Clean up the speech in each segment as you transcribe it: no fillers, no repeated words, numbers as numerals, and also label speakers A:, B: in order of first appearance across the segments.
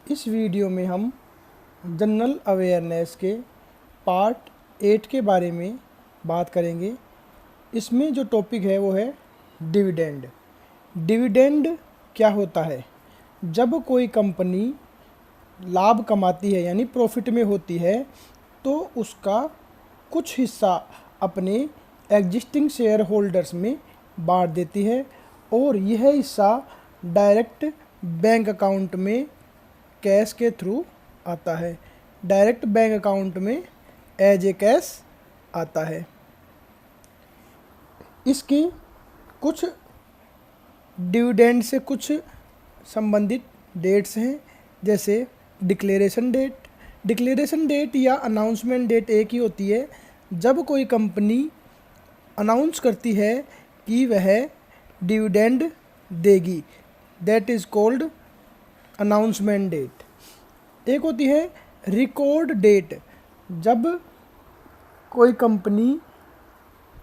A: इस वीडियो में हम जनरल अवेयरनेस के पार्ट 8 के बारे में बात करेंगे। इसमें जो टॉपिक है वो है डिविडेंड। डिविडेंड क्या होता है? जब कोई कंपनी लाभ कमाती है यानी प्रॉफिट में होती है तो उसका कुछ हिस्सा अपने एग्जिस्टिंग शेयर होल्डर्स में बांट देती है और यह हिस्सा डायरेक्ट बैंक अकाउंट में कैश के थ्रू आता है। डायरेक्ट बैंक अकाउंट में एज ए कैश आता है। इसकी कुछ डिविडेंड से कुछ संबंधित डेट्स हैं, जैसे डिक्लेरेशन डेट। डिक्लेरेशन डेट या अनाउंसमेंट डेट एक ही होती है जब कोई कंपनी अनाउंस करती है कि वह डिविडेंड देगी, that is called announcement date. एक होती है रिकॉर्ड डेट, जब कोई कंपनी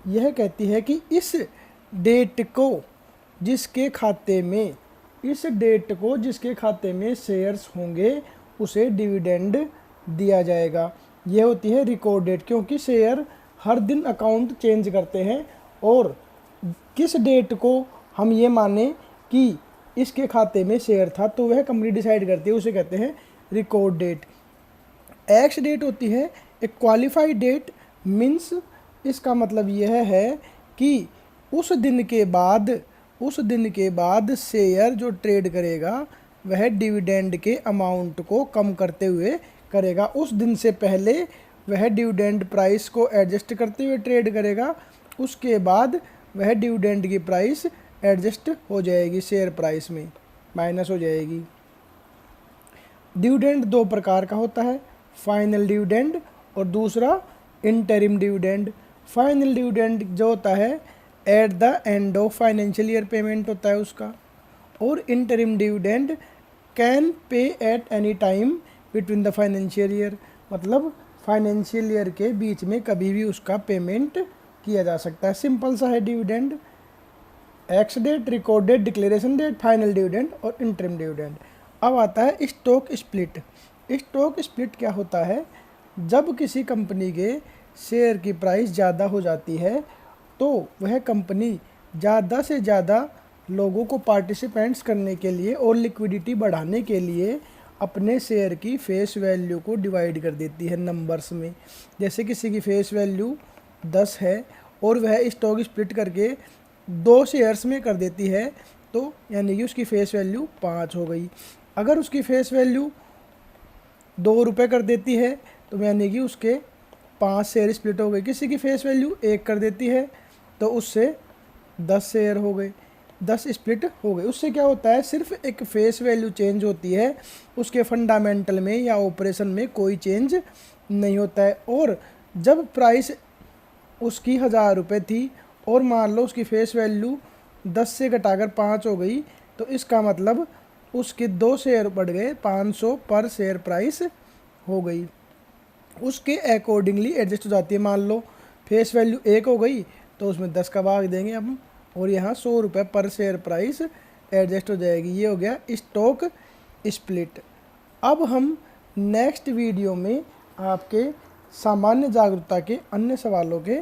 A: यह कहती है कि इस डेट को जिसके खाते में शेयर्स होंगे उसे डिविडेंड दिया जाएगा। यह होती है रिकॉर्ड डेट, क्योंकि शेयर हर दिन अकाउंट चेंज करते हैं और किस डेट को हम ये माने कि इसके खाते में शेयर था तो वह कंपनी डिसाइड करती है, उसे कहते हैं रिकॉर्ड डेट। एक्स डेट होती है एक क्वालिफाइड डेट, मीन्स इसका मतलब यह है कि उस दिन के बाद शेयर जो ट्रेड करेगा वह डिविडेंड के अमाउंट को कम करते हुए करेगा। उस दिन से पहले वह डिविडेंड प्राइस को एडजस्ट करते हुए ट्रेड करेगा, उसके बाद वह डिविडेंड की प्राइस एडजस्ट हो जाएगी, शेयर प्राइस में माइनस हो जाएगी। डिविडेंड दो प्रकार का होता है, फाइनल डिविडेंड और दूसरा इंटरिम डिविडेंड। फाइनल डिविडेंड जो होता है at the end of financial year payment होता है उसका, और interim dividend can pay at any time between the financial year, मतलब फाइनेंशियल ईयर के बीच में कभी भी उसका पेमेंट किया जा सकता है। सिंपल सा है dividend. Ex date, record date, declaration date, final dividend और इंटरिम डिविडेंड। अब आता है स्टॉक स्प्लिट। स्टॉक स्प्लिट क्या होता है? जब किसी कंपनी के शेयर की प्राइस ज़्यादा हो जाती है तो वह कंपनी ज़्यादा से ज़्यादा लोगों को पार्टिसिपेंट्स करने के लिए और लिक्विडिटी बढ़ाने के लिए अपने शेयर की फेस वैल्यू को डिवाइड कर देती है नंबर्स में। जैसे किसी की फेस वैल्यू 10 है और वह स्टॉक स्प्लिट करके 2 शेयर्स में कर देती है तो यानी कि उसकी फेस वैल्यू 5 हो गई। अगर उसकी फेस वैल्यू 2 रुपये कर देती है तो यानी कि उसके 5 शेयर स्प्लिट हो गए। किसी की फेस वैल्यू 1 कर देती है तो उससे 10 शेयर हो गए, 10 स्प्लिट हो गए। उससे क्या होता है, सिर्फ एक फेस वैल्यू चेंज होती है, उसके फंडामेंटल में या ऑपरेशन में कोई चेंज नहीं होता है। और जब प्राइस उसकी 1000 रुपये थी और मान लो उसकी फेस वैल्यू 10 से घटाकर 5 हो गई तो इसका मतलब उसके 2 शेयर बढ़ गए, 500 पर शेयर प्राइस हो गई। उसके अकॉर्डिंगली एडजस्ट हो जाती है। मान लो फेस वैल्यू 1 हो गई तो उसमें 10 का भाग देंगे हम और यहाँ 100 रुपये पर शेयर प्राइस एडजस्ट हो जाएगी। ये हो गया स्टॉक स्प्लिट। अब हम नेक्स्ट वीडियो में आपके सामान्य जागरूकता के अन्य सवालों के